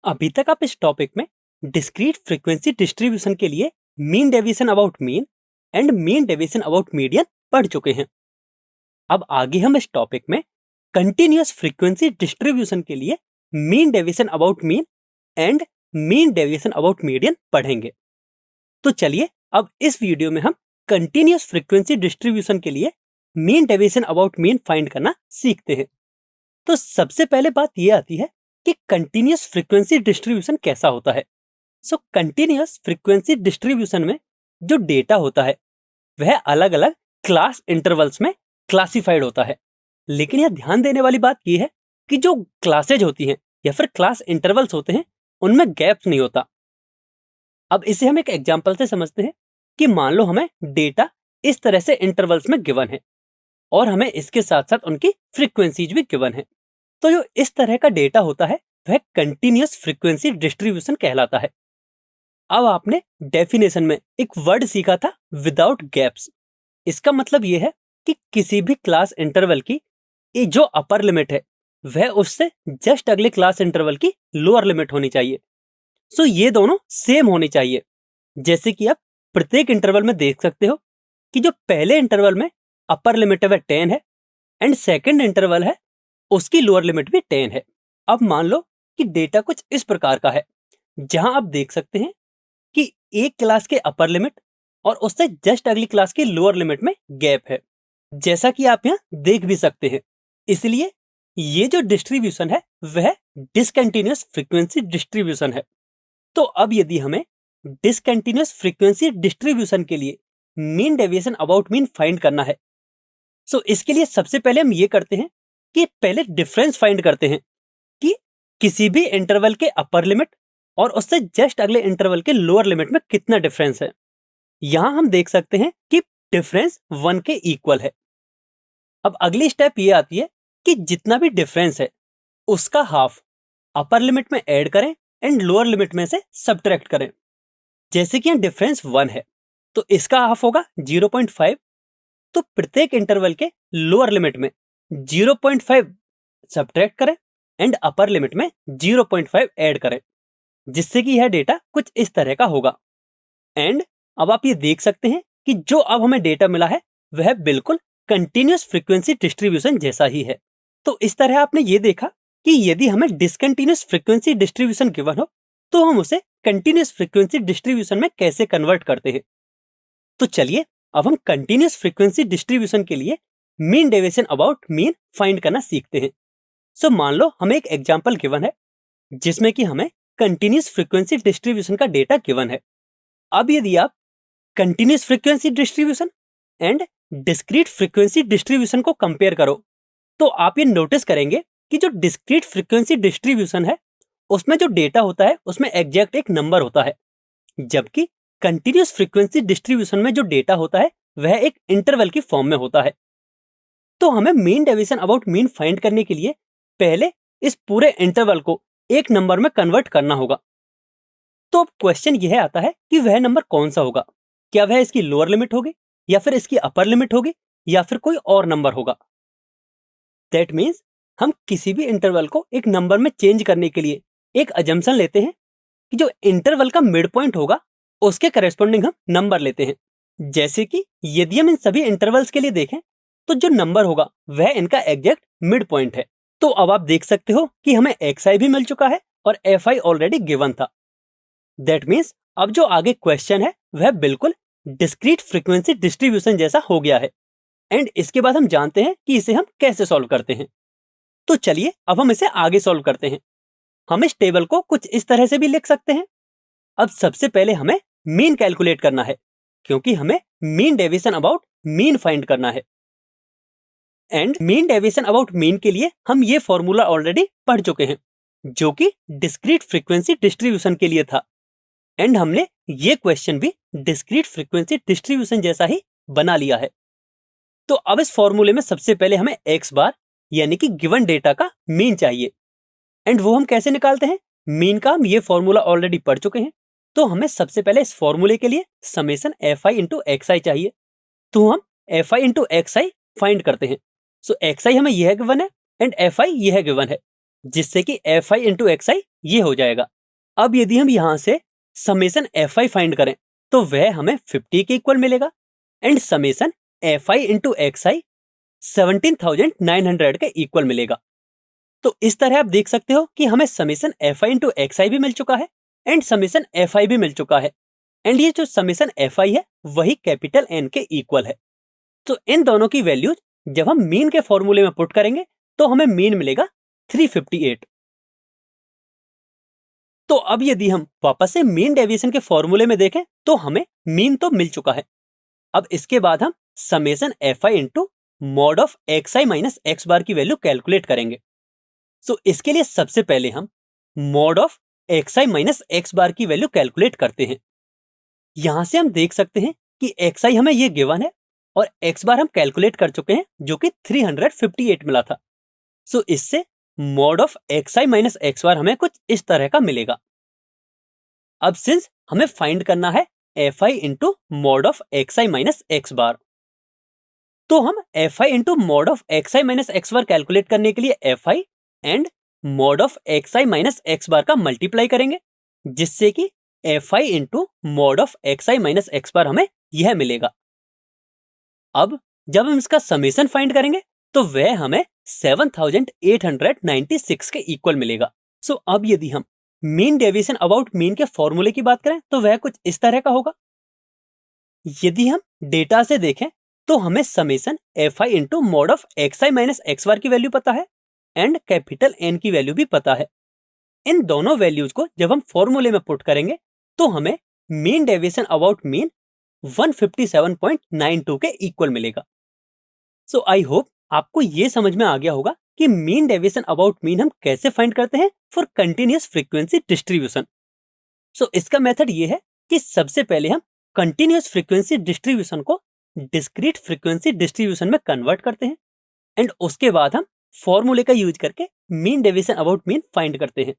अभी तक आप इस टॉपिक में डिस्क्रीट फ्रीक्वेंसी डिस्ट्रीब्यूशन के लिए mean deviation about mean and mean deviation about median पढ़ चुके हैं। अब आगे हम इस टॉपिक में कंटिन्यूअस फ्रीक्वेंसी डिस्ट्रीब्यूशन के लिए mean deviation about mean and mean deviation about median पढ़ेंगे। तो चलिए अब इस वीडियो में हम कंटिन्यूअस फ्रीक्वेंसी डिस्ट्रीब्यूशन के लिए mean deviation about mean find करना सीखते हैं। तो सबसे पहले बात यह आती है कि कंटिन्यूअस फ्रीक्वेंसी डिस्ट्रीब्यूशन कैसा होता है। कंटिन्यूअस फ्रीक्वेंसी डिस्ट्रीब्यूशन में जो डेटा होता है वह अलग अलग क्लास इंटरवल्स में क्लासिफाइड होता है। लेकिन यह ध्यान देने वाली बात यह है कि जो क्लासेज होती हैं या फिर क्लास इंटरवल्स होते हैं उनमें गैप्स नहीं होता। अब इसे हम एक एग्जांपल से समझते हैं कि मान लो हमें डेटा इस तरह से इंटरवल्स में गिवन है और हमें इसके साथ साथ उनकी फ्रीक्वेंसीज भी गिवन है। तो जो इस तरह का डेटा होता है वह कंटिन्यूअस फ्रीक्वेंसी डिस्ट्रीब्यूशन कहलाता है। अब आपने डेफिनेशन में एक वर्ड सीखा था विदाउट गैप्स। इसका मतलब यह है कि किसी भी क्लास इंटरवल की जो अपर लिमिट है वह उससे जस्ट अगले क्लास इंटरवल की लोअर लिमिट होनी चाहिए। ये दोनों सेम होनी चाहिए। जैसे कि आप प्रत्येक इंटरवल में देख सकते हो कि जो पहले इंटरवल में अपर लिमिट है वह 10 है एंड सेकेंड इंटरवल है उसकी लोअर लिमिट भी 10 है। अब मान लो कि डेटा कुछ इस प्रकार का है जहां आप देख सकते हैं कि एक क्लास के अपर लिमिट और उससे जस्ट अगली क्लास की लोअर लिमिट में गैप है, जैसा कि आप यहाँ देख भी सकते हैं। इसलिए ये जो डिस्ट्रीब्यूशन है वह डिसकंटिन्यूअस फ्रीक्वेंसी डिस्ट्रीब्यूशन है। तो अब यदि हमें डिसकंटिन्यूअस फ्रीक्वेंसी डिस्ट्रीब्यूशन के लिए mean deviation about mean find करना है, इसके लिए सबसे पहले हम ये करते हैं कि पहले डिफरेंस फाइंड करते हैं कि किसी भी इंटरवल के अपर लिमिट और उससे जस्ट अगले इंटरवल के लोअर लिमिट में कितना डिफरेंस है। यहां हम देख सकते हैं कि डिफरेंस 1 के इक्वल है। अब अगली स्टेप ये आती है कि जितना भी डिफरेंस है उसका हाफ अपर लिमिट में ऐड करें एंड लोअर लिमिट में से सब्ट्रैक्ट करें। जैसे कि यहाँ डिफरेंस 1 है तो इसका हाफ होगा 0.5। तो प्रत्येक इंटरवल के लोअर लिमिट में 0.5 सब्ट्रैक्ट करें एंड अपर लिमिट में 0.5 ऐड करें, जिससे कि यह डेटा कुछ इस तरह का होगा। एंड अब आप ये देख सकते हैं कि जो अब हमें डेटा मिला है वह बिल्कुल कंटिन्यूअस फ्रीक्वेंसी डिस्ट्रीब्यूशन जैसा ही है। तो इस तरह आपने ये देखा कि यदि हमें डिसकंटिन्यूअस फ्रीक्वेंसी डिस्ट्रीब्यूशन गिवन हो तो हम उसे कंटिन्यूअस फ्रीक्वेंसी डिस्ट्रीब्यूशन में कैसे कन्वर्ट करते हैं। तो चलिए अब हम कंटिन्यूअस फ्रीक्वेंसी डिस्ट्रीब्यूशन के लिए mean deviation about mean find करना सीखते हैं। मान लो हमें एक एग्जांपल गिवन है जिसमें कि हमें कंटिन्यूअस फ्रीक्वेंसी डिस्ट्रीब्यूशन का डेटा गिवन है। अब यदि आप continuous frequency distribution and discrete frequency distribution को कंपेयर करो तो आप ये नोटिस करेंगे कि जो डिस्क्रीट फ्रीक्वेंसी डिस्ट्रीब्यूशन है उसमें जो डेटा होता है उसमें एग्जैक्ट एक नंबर होता है, जबकि कंटिन्यूअस फ्रीक्वेंसी डिस्ट्रीब्यूशन में जो डेटा होता है वह एक इंटरवल की फॉर्म में होता है। तो हमें mean deviation about mean find करने के लिए पहले इस पूरे इंटरवल को एक नंबर में कन्वर्ट करना होगा। तो अब क्वेश्चन यह आता है कि वह नंबर कौन सा होगा, क्या वह इसकी लोअर लिमिट होगी या फिर इसकी अपर लिमिट होगी या फिर कोई और नंबर होगा। दैट मीन्स हम किसी भी इंटरवल को एक नंबर में चेंज करने के लिए एक अजम्पशन लेते हैं कि जो इंटरवल का मिड पॉइंट होगा उसके करेस्पॉन्डिंग हम नंबर लेते हैं। जैसे कि यदि हम इन सभी इंटरवल्स के लिए देखें तो जो नंबर होगा वह इनका एग्जैक्ट मिड पॉइंट है। तो अब आप देख सकते हो कि हमें xi भी मिल चुका है और fi ऑलरेडी गिवन था। दैट मीन्स अब जो आगे क्वेश्चन है वह बिल्कुल डिस्क्रीट फ्रीक्वेंसी डिस्ट्रीब्यूशन जैसा हो गया है। एंड इसके बाद हम जानते हैं कि इसे हम कैसे सॉल्व करते हैं। तो चलिए अब हम इसे आगे सॉल्व करते हैं। हम इस टेबल को कुछ इस तरह से भी लिख सकते हैं। अब सबसे पहले हमें मीन कैलकुलेट करना है क्योंकि हमें mean deviation about mean find करना है। And mean deviation about mean के लिए हम ये फॉर्मूला ऑलरेडी पढ़ चुके हैं जो कि डिस्क्रीट फ्रीक्वेंसी डिस्ट्रीब्यूशन के लिए था। एंड हमने ये क्वेश्चन भी डिस्क्रीट फ्रीक्वेंसी डिस्ट्रीब्यूशन जैसा ही बना लिया है। तो अब इस फॉर्मूले में सबसे पहले हमें x बार यानी कि गिवन डेटा का मीन चाहिए। एंड वो हम कैसे निकालते हैं, मीन का हम ये फॉर्मूला ऑलरेडी पढ़ चुके हैं। तो हमें सबसे पहले इस फॉर्मूले के लिए समेशन fi इंटू xi चाहिए। तो हम fi इंटू xi फाइंड करते हैं। xi हमें यह गिवन है एंड fi यह गिवन है। जिससे कि fi इंटू xi ये हो जाएगा। अब यदि हम यहाँ से समेशन fi फाइंड करें तो वह हमें 50 के इक्वल मिलेगा and summation fi into xi 17,900 के इक्वल मिलेगा। तो इस तरह आप देख सकते हो कि हमें समेशन fi इंटू xi भी मिल चुका है एंड समेशन fi भी मिल चुका है एंड ये जो समेशन fi है वही कैपिटल N के इक्वल है। तो इन दोनों की वैल्यूज जब हम मीन के फॉर्मूले में पुट करेंगे तो हमें मीन मिलेगा 358। तो अब यदि हम वापस से मीन डेविएशन के फॉर्मूले में देखें तो हमें मीन तो मिल चुका है। अब इसके बाद हम summation fi into mod of xi minus x बार की वैल्यू कैलकुलेट करेंगे। सो इसके लिए सबसे पहले हम mod of xi minus x बार की वैल्यू कैलकुलेट करते हैं। यहां से हम देख सकते हैं कि xi हमें ये गिवन है और x बार हम कैलकुलेट कर चुके हैं जो कि 358 मिला था। सो इससे mod of xi minus x बार हमें कुछ इस तरह का मिलेगा। अब सिंस हमें फाइंड करना है fi into mod of xi minus x बार, तो हम fi into mod of xi minus x bar calculate करने के लिए fi and mod of xi minus x बार का मल्टीप्लाई करेंगे, जिससे कि fi into mod of xi minus x बार हमें यह मिलेगा। अब जब हम इसका समेशन फाइंड करेंगे तो वह हमें 7,896 के इक्वल मिलेगा। सो अब यदि हम मीन डेविएशन अबाउट मीन के फॉर्मूले की बात करें तो वह कुछ इस तरह का होगा। यदि हम डेटा से देखें तो हमें summation fi into mod of xi minus x बार की वैल्यू पता है एंड कैपिटल N की वैल्यू भी पता है। इन दोनों वैल्यूज को जब हम फॉर्मूले में पुट करेंगे तो हमें मीन डेविएशन अबाउट मीन 157.92 के इक्वल मिलेगा। सो आई होप आपको ये समझ में आ गया होगा कि मीन डेविएशन अबाउट मीन हम कैसे फाइंड करते हैं फॉर कंटिन्यूअस फ्रीक्वेंसी डिस्ट्रीब्यूशन। सो इसका मेथड ये है कि सबसे पहले हम कंटिन्यूअस फ्रीक्वेंसी डिस्ट्रीब्यूशन को डिस्क्रीट फ्रीक्वेंसी डिस्ट्रीब्यूशन में कन्वर्ट करते हैं एंड उसके बाद हम फॉर्मूले का यूज करके mean deviation about mean find करते हैं।